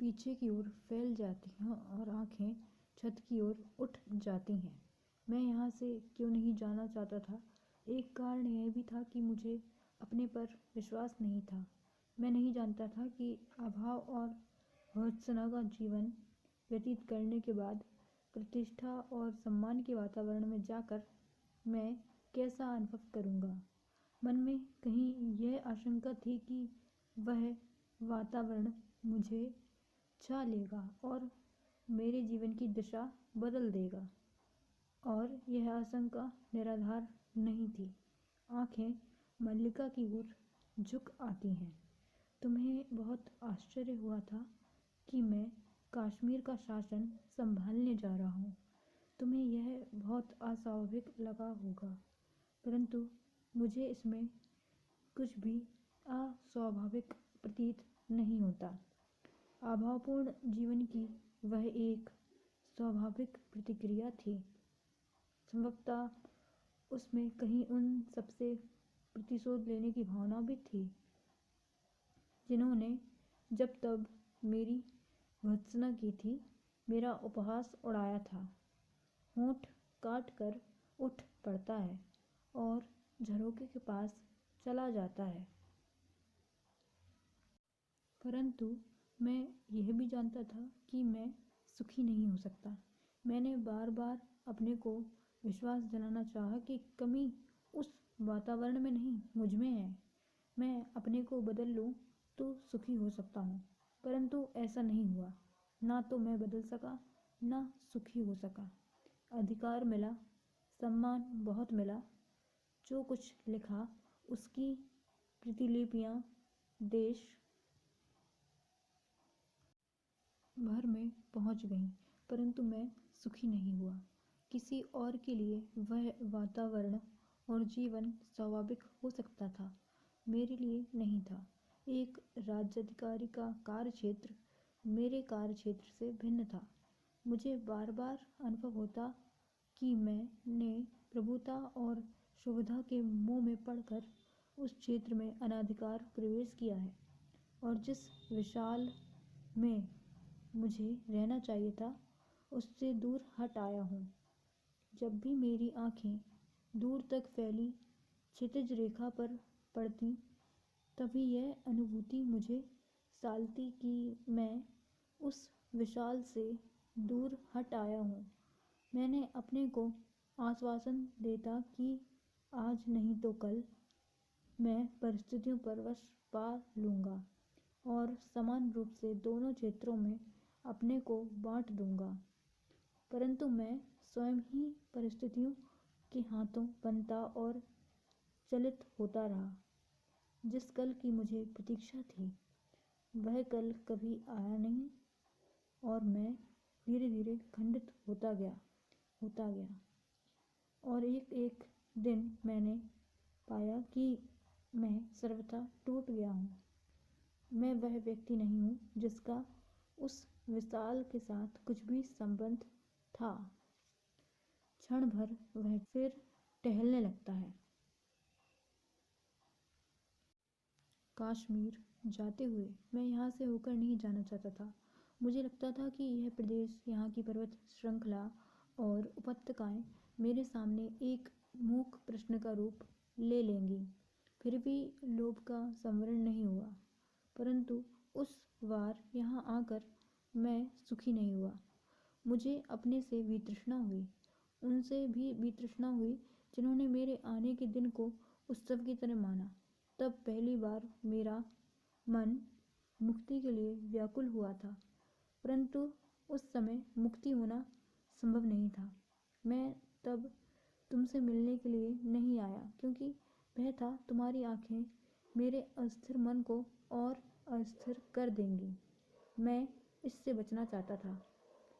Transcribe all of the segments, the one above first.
पीछे की ओर फैल जाती हैं और आंखें छत की ओर उठ जाती हैं। मैं यहाँ से क्यों नहीं जाना चाहता था। एक कारण यह भी था कि मुझे अपने पर विश्वास नहीं था। मैं नहीं जानता था कि अभाव और भर्त्सना का जीवन व्यतीत करने के बाद प्रतिष्ठा और सम्मान के वातावरण में जाकर मैं कैसा अनुभव करूँगा। मन में कहीं यह आशंका थी कि वह वातावरण मुझे छा लेगा और मेरे जीवन की दिशा बदल देगा, और यह आशंका निराधार नहीं थी। आंखें मल्लिका की ओर झुक आती हैं। तुम्हें बहुत आश्चर्य हुआ था कि मैं कश्मीर का शासन संभालने जा रहा हूँ। तुम्हें यह बहुत अस्वाभाविक लगा होगा, परंतु मुझे इसमें कुछ भी अस्वाभाविक प्रतीत नहीं होता। अभावपूर्ण जीवन की वह एक स्वाभाविक प्रतिक्रिया थी। संभवतः उसमें कहीं उन सबसे प्रतिशोध लेने की भावना भी थी जिन्होंने जब तब मेरी भर्त्सना की थी, मेरा उपहास उड़ाया था। होंठ काट कर उठ पड़ता है और झरोखे के पास चला जाता है। परंतु मैं यह भी जानता था कि मैं सुखी नहीं हो सकता। मैंने बार बार अपने को विश्वास दिलाना चाहा कि कमी उस वातावरण में नहीं, मुझ में है। मैं अपने को बदल लूँ तो सुखी हो सकता हूँ, परंतु ऐसा नहीं हुआ। ना तो मैं बदल सका, ना सुखी हो सका। अधिकार मिला, सम्मान बहुत मिला। जो कुछ लिखा उसकी प्रतिलिपियाँ देश भर में पहुंच गईं, परंतु मैं सुखी नहीं हुआ। किसी और के लिए वह वातावरण और जीवन स्वाभाविक हो सकता था, मेरे लिए नहीं था। एक राज्याधिकारी का कार्यक्षेत्र मेरे कार्यक्षेत्र से भिन्न था। मुझे बार बार अनुभव होता कि मैंने प्रभुता और सुविधा के मोह में पड़कर उस क्षेत्र में अनधिकार प्रवेश किया है, और जिस विशाल में मुझे रहना चाहिए था उससे दूर हट आया हूँ। जब भी मेरी आंखें दूर तक फैली क्षितिज रेखा पर पड़ती, तभी यह अनुभूति मुझे सालती कि मैं उस विशाल से दूर हट आया हूँ। मैंने अपने को आश्वासन देता कि आज नहीं तो कल मैं परिस्थितियों पर वश पा लूँगा और समान रूप से दोनों क्षेत्रों में अपने को बांट दूँगा। परंतु मैं स्वयं ही परिस्थितियों के हाथों बनता और चलित होता रहा। जिस कल की मुझे प्रतीक्षा थी, वह कल कभी आया नहीं, और मैं धीरे धीरे खंडित होता गया। और एक एक दिन मैंने पाया कि मैं सर्वथा टूट गया हूँ। मैं वह व्यक्ति नहीं हूँ जिसका उस विशाल के साथ कुछ भी संबंध था। क्षण भर वह फिर टहलने लगता है। कश्मीर जाते हुए मैं यहाँ से होकर नहीं जाना चाहता था। मुझे लगता था कि यह प्रदेश, यहाँ की पर्वत श्रृंखला और उपत्यकाएं मेरे सामने एक मूक प्रश्न का रूप ले लेंगी। फिर भी लोभ का संवरण नहीं हुआ। परंतु उस बार यहाँ आकर मैं सुखी नहीं हुआ। मुझे अपने से वितृष्णा हुई, उनसे भी वितृष्णा हुई जिन्होंने मेरे आने के दिन को उत्सव की तरह माना। तब पहली बार मेरा मन मुक्ति के लिए व्याकुल हुआ था, परंतु उस समय मुक्ति होना संभव नहीं था। मैं तब तुमसे मिलने के लिए नहीं आया, क्योंकि वह था तुम्हारी आंखें मेरे अस्थिर मन को और अस्थिर कर देंगी। मैं इससे बचना चाहता था।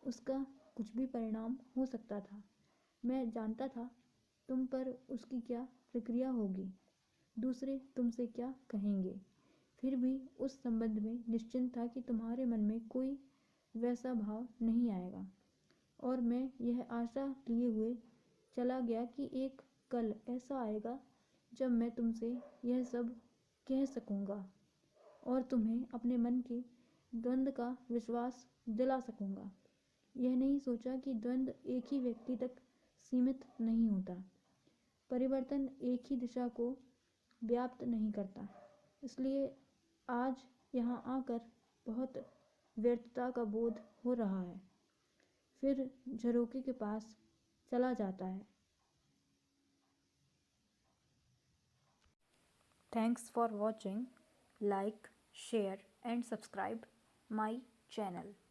उसका कुछ भी परिणाम हो सकता था। मैं जानता था तुम पर उसकी क्या प्रक्रिया होगी, दूसरे तुमसे क्या कहेंगे। फिर भी उस संबंध में निश्चिंत था कि तुम्हारे मन में कोई वैसा भाव नहीं आएगा, और मैं यह आशा लिए हुए चला गया कि एक कल ऐसा आएगा जब मैं तुमसे यह सब कह सकूँगा और तुम्हें अपने मन के द्वंद्व का विश्वास दिला सकूंगा। यह नहीं सोचा कि द्वंद्व एक ही व्यक्ति तक सीमित नहीं होता। परिवर्तन एक ही दिशा को व्याप्त नहीं करता। इसलिए आज यहाँ आकर बहुत व्यर्थता का बोध हो रहा है। फिर झरोखे के पास चला जाता है। Thanks for watching. Like, share and subscribe my channel.